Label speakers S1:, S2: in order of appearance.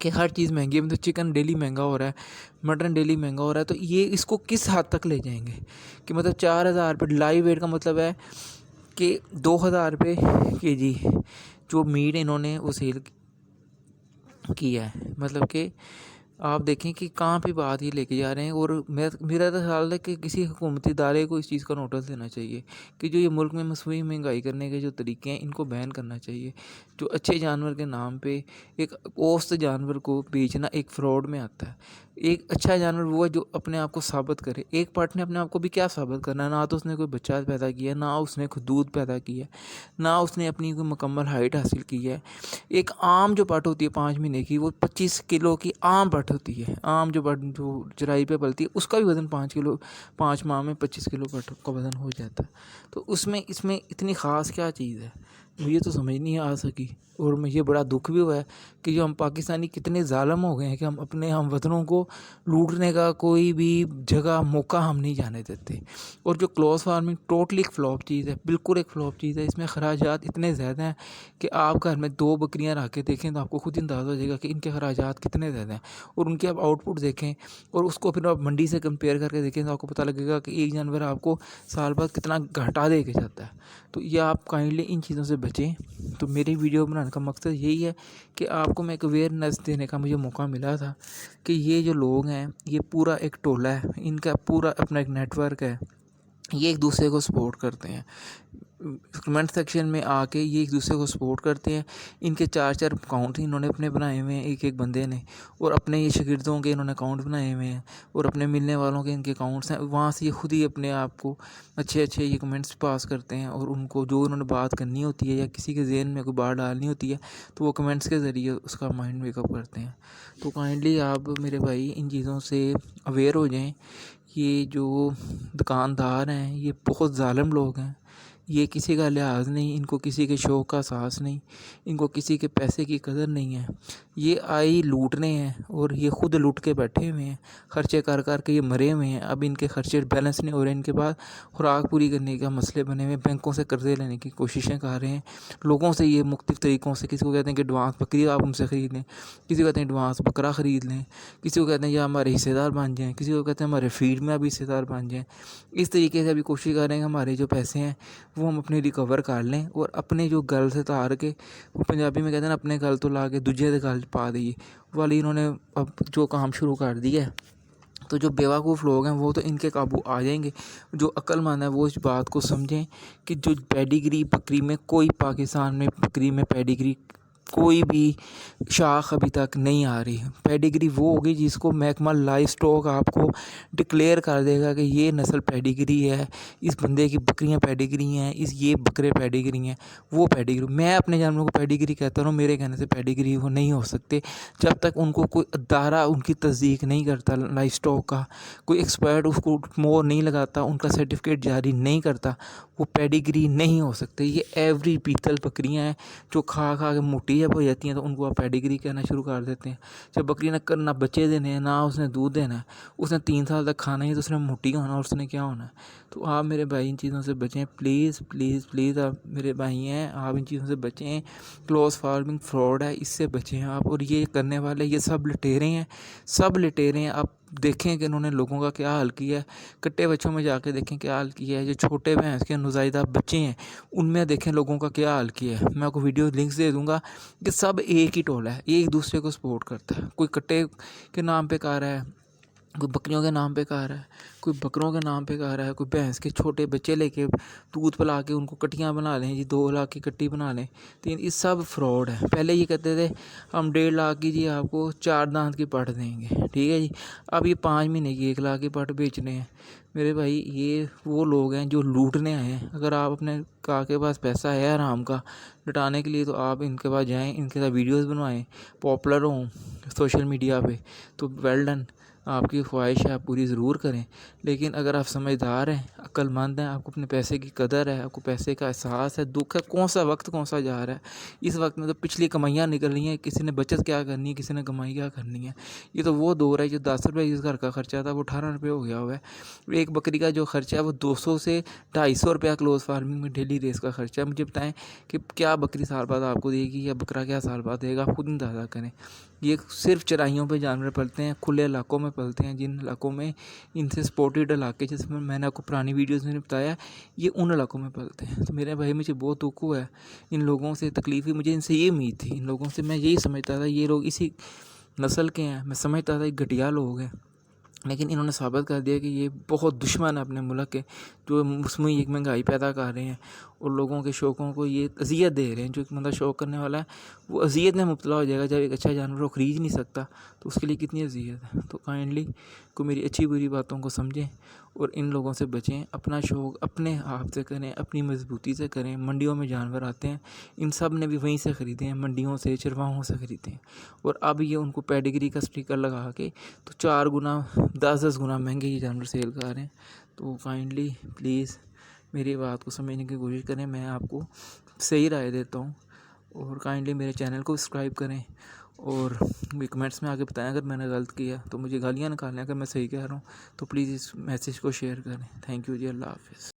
S1: کہ ہر چیز مہنگی ہے، مطلب چکن ڈیلی مہنگا ہو رہا ہے، مٹن ڈیلی مہنگا ہو رہا ہے، تو یہ اس کو کس حد تک لے جائیں گے کہ مطلب 4,000 روپے لائیو ویٹ کا مطلب ہے کہ 2,000 روپے کے جی جو میٹ انہوں نے وہ سیل کیا ہے. مطلب کہ آپ دیکھیں کہ کہاں پہ بات یہ لے کے جا رہے ہیں. اور میرا تو خیال ہے کہ کسی حکومتی ادارے کو اس چیز کا نوٹس دینا چاہیے کہ جو یہ ملک میں مصنوعی مہنگائی کرنے کے جو طریقے ہیں ان کو بین کرنا چاہیے. جو اچھے جانور کے نام پہ ایک اوسط جانور کو بیچنا ایک فراڈ میں آتا ہے. ایک اچھا جانور وہ ہے جو اپنے آپ کو ثابت کرے. ایک پارٹ نے اپنے آپ کو بھی کیا ثابت کرنا ہے؟ نہ تو اس نے کوئی بچہ پیدا کیا ہے، نہ اس نے کوئی دودھ پیدا کیا ہے، نہ اس نے اپنی کوئی مکمل ہائٹ حاصل کی ہے. ایک عام جو پٹ ہوتی ہے 5 مہینے کی، وہ 25 کلو کی عام پٹ ہوتی ہے. عام جو پٹ جو چرائی پہ پلتی ہے اس کا بھی وزن 5 ماہ میں 25 کلو پٹ کا وزن ہو جاتا ہے. تو اس میں اتنی خاص کیا چیز ہے؟ مجھے تو سمجھ نہیں آ سکی. اور مجھے بڑا دکھ بھی ہوا ہے کہ جو ہم پاکستانی کتنے ظالم ہو گئے ہیں کہ ہم اپنے ہم وطنوں کو لوٹنے کا کوئی بھی جگہ موقع ہم نہیں جانے دیتے. اور جو کلوز فارمنگ ٹوٹلی ایک فلاپ چیز ہے، بالکل ایک فلاپ چیز ہے. اس میں اخراجات اتنے زیادہ ہیں کہ آپ گھر میں 2 بکریاں رکھ کے دیکھیں تو آپ کو خود ہی اندازہ ہو جائے گا کہ ان کے اخراجات کتنے زیادہ ہیں. اور ان کے آپ آؤٹ پٹ دیکھیں اور اس کو پھر آپ منڈی سے کمپیئر کر کے دیکھیں تو آپ کو پتہ لگے گا کہ ایک جانور آپ کو سال بعد کتنا گھاٹا دے کے جاتا ہے. تو یہ آپ کائنڈلی ان چیزوں سے بچیں. تو میری ویڈیو بنانے کا مقصد یہی ہے کہ آپ کو میں ایک اویئرنیس دینے کا مجھے موقع ملا تھا کہ یہ جو لوگ ہیں یہ پورا ایک ٹولہ ہے، ان کا پورا اپنا ایک نیٹ ورک ہے، یہ ایک دوسرے کو سپورٹ کرتے ہیں. کمنٹ سیکشن میں آ کے یہ ایک دوسرے کو سپورٹ کرتے ہیں. ان کے 4 اکاؤنٹ انہوں نے اپنے بنائے ہوئے ہیں ایک بندے نے، اور اپنے یہ شاگردوں کے انہوں نے اکاؤنٹ بنائے ہوئے ہیں، اور اپنے ملنے والوں کے ان کے اکاؤنٹس ہیں. وہاں سے یہ خود ہی اپنے آپ کو اچھے یہ کمنٹس پاس کرتے ہیں، اور ان کو جو انہوں نے بات کرنی ہوتی ہے یا کسی کے ذہن میں کوئی بات ڈالنی ہوتی ہے تو وہ کمنٹس کے ذریعے اس کا مائنڈ میک اپ کرتے ہیں. تو کائنڈلی آپ میرے بھائی ان چیزوں سے اویئر ہو جائیں. یہ جو دکاندار ہیں یہ بہت ظالم لوگ ہیں. یہ کسی کا لحاظ نہیں، ان کو کسی کے شوق کا احساس نہیں، ان کو کسی کے پیسے کی قدر نہیں ہے. یہ آئی لوٹنے ہیں اور یہ خود لوٹ کے بیٹھے ہوئے ہیں. خرچے کر کے یہ مرے ہوئے ہیں. اب ان کے خرچے بیلنس نہیں ہو رہے. ان کے بعد خوراک پوری کرنے کا مسئلے بنے ہوئے. بینکوں سے قرضے لینے کی کوششیں کر رہے ہیں. لوگوں سے یہ مختلف طریقوں سے، کسی کو کہتے ہیں کہ ایڈوانس بکری آپ ہم سے خرید لیں، کسی کو کہتے ہیں ایڈوانس بکرا خرید لیں، کسی کو کہتے ہیں یا ہمارے حصے دار بن جائیں، کسی کو کہتے ہیں ہمارے فیڈ میں ابھی حصے دار بن جائیں. اس طریقے سے ابھی کوشش کر رہے ہیں کہ ہمارے جو پیسے ہیں وہ ہم اپنے ریکور کر لیں اور اپنے جو گل سے تار کے، وہ پنجابی میں کہتے ہیں نا اپنے گل تو لا کے دوجے دے گل پا دئیے والی انہوں نے اب جو کام شروع کر دیا ہے. تو جو بیوقوف لوگ ہیں وہ تو ان کے قابو آ جائیں گے. جو عقل مند ہے وہ اس بات کو سمجھیں کہ جو پیڈیگری بکری میں کوئی پاکستان میں بکری میں پیڈیگری کوئی بھی شاخ ابھی تک نہیں آ رہی. پیڈیگری وہ ہوگی جس کو محکمہ لائف سٹاک آپ کو ڈکلیئر کر دے گا کہ یہ نسل پیڈیگری ہے، اس بندے کی بکریاں پیڈیگری ہیں، یہ بکرے پیڈیگری ہیں. وہ پیڈیگری میں اپنے جانوروں کو پیڈیگری کہتا ہوں، میرے کہنے سے پیڈیگری وہ نہیں ہو سکتے جب تک ان کو کوئی ادارہ ان کی تصدیق نہیں کرتا. لائف سٹاک کا کوئی ایکسپرٹ اس کو مور نہیں لگاتا، ان کا سرٹیفکیٹ جاری نہیں کرتا، وہ پیڈیگری نہیں ہو سکتے. یہ ایوری پیتل بکریاں ہیں جو کھا کے موٹی جب ہو جاتی ہیں تو ان کو آپ پیڈیگری کہنا شروع کر دیتے ہیں. جب بکری نے نہ بچے دینے ہیں، نہ اس نے دودھ دینا ہے، اس نے 3 سال تک کھانا ہی تو اس نے موٹی ہونا اور اس نے کیا ہونا ہے. تو آپ میرے بھائی ان چیزوں سے بچیں پلیز پلیز پلیز. آپ میرے بھائی ہیں، آپ ان چیزوں سے بچیں. کلوز فارمنگ فراڈ ہے، اس سے بچیں آپ. اور یہ کرنے والے یہ سب لٹیرے ہیں، سب لٹیرے ہیں. آپ دیکھیں کہ انہوں نے لوگوں کا کیا حال کیا ہے. کٹے بچوں میں جا کے دیکھیں کیا حال کیا ہے. جو چھوٹے بھینس کے نوزائیدہ بچے ہیں ان میں دیکھیں لوگوں کا کیا حال کیا ہے. میں آپ کو ویڈیو لنکس دے دوں گا کہ سب ایک ہی ٹولہ ہے، ایک دوسرے کو سپورٹ کرتا ہے. کوئی کٹے کے نام پہ کہہ رہا ہے، کوئی بکریوں کے نام پہ کہہ رہا ہے، کوئی بکروں کے نام پہ کہہ رہا ہے، کوئی بھینس کے چھوٹے بچے لے کے دودھ پلا کے ان کو کٹیاں بنا لیں جی، 2 لاکھ کی کٹی بنا لیں. یہ سب فراڈ ہے. پہلے یہ کہتے تھے ہم 1.5 لاکھ کی جی آپ کو 4 دانت کی پٹ دیں گے، ٹھیک ہے جی. اب یہ 5 مہینے کی 1 لاکھ کی پٹ بیچنے ہیں. میرے بھائی یہ وہ لوگ ہیں جو لوٹنے آئے ہیں. اگر آپ اپنے کے پاس پیسہ ہے آرام کا لٹانے کے لیے تو آپ ان کے پاس جائیں، ان کے ساتھ ویڈیوز بنوائیں، پاپولر ہوں سوشل میڈیا پہ، تو ویل ڈن. آپ کی خواہش ہے آپ پوری ضرور کریں، لیکن اگر آپ سمجھدار ہیں، عقل مند ہیں، آپ کو اپنے پیسے کی قدر ہے، آپ کو پیسے کا احساس ہے، دکھ ہے، کون سا وقت کون سا جا رہا ہے، اس وقت میں تو پچھلی کمائیاں نکل رہی ہیں، کسی نے بچت کیا کرنی ہے، کسی نے کمائی کیا کرنی ہے۔ یہ تو وہ دور ہے جو 10 روپے اس گھر کا خرچہ تھا وہ 18 روپے ہو گیا ہوا ہے۔ ایک بکری کا جو خرچہ ہے وہ 200 سے 250 روپیہ کلوز فارمنگ میں ڈیلی ریس کا خرچہ ہے۔ مجھے بتائیں کہ کیا بکری سال بعد آپ کو دے گی یا بکرا کیا سال بعد دے گا، آپ خود اندازہ کریں۔ یہ صرف چرائیوں پہ جانور پلتے ہیں، کھلے علاقوں میں پلتے ہیں، جن علاقوں میں ان سے سپورٹڈ علاقے، جس میں نے آپ کو پرانی ویڈیوز میں بتایا، یہ ان علاقوں میں پلتے ہیں۔ تو میرے بھائی مجھے بہت دکھ ہوا ہے، ان لوگوں سے تکلیف ہوئی، مجھے ان سے یہ امید تھی، ان لوگوں سے میں یہی سمجھتا تھا یہ لوگ اسی نسل کے ہیں، میں سمجھتا تھا یہ گھٹیا لوگ ہیں، لیکن انہوں نے ثابت کر دیا کہ یہ بہت دشمن ہے اپنے ملک کے، جو مصنوعی ایک مہنگائی پیدا کر رہے ہیں اور لوگوں کے شوقوں کو یہ اذیت دے رہے ہیں۔ جو ایک بندہ شوق کرنے والا ہے وہ اذیت میں مبتلا ہو جائے گا، جب ایک اچھا جانور وہ خرید نہیں سکتا تو اس کے لیے کتنی اذیت ہے۔ تو کائنڈلی کو میری اچھی بری باتوں کو سمجھیں اور ان لوگوں سے بچیں، اپنا شوق اپنے ہاتھ سے کریں، اپنی مضبوطی سے کریں۔ منڈیوں میں جانور آتے ہیں، ان سب نے بھی وہیں سے خریدے ہیں، منڈیوں سے، چرواہوں سے خریدے ہیں، اور اب یہ ان کو پیڈگری کا سٹیکر لگا کے تو 4 گنا 10 گنا مہنگے یہ جانور سیل کر رہے ہیں۔ تو کائنڈلی پلیز میری بات کو سمجھنے کی کوشش کریں، میں آپ کو صحیح رائے دیتا ہوں، اور کائنڈلی میرے چینل کو سبسکرائب کریں، اور کمنٹس میں آ کے بتائیں اگر میں نے غلط کیا تو مجھے گالیاں نکالیں، اگر میں صحیح کہہ رہا ہوں تو پلیز اس میسیج کو شیئر کریں۔ تھینک یو جی، اللہ حافظ۔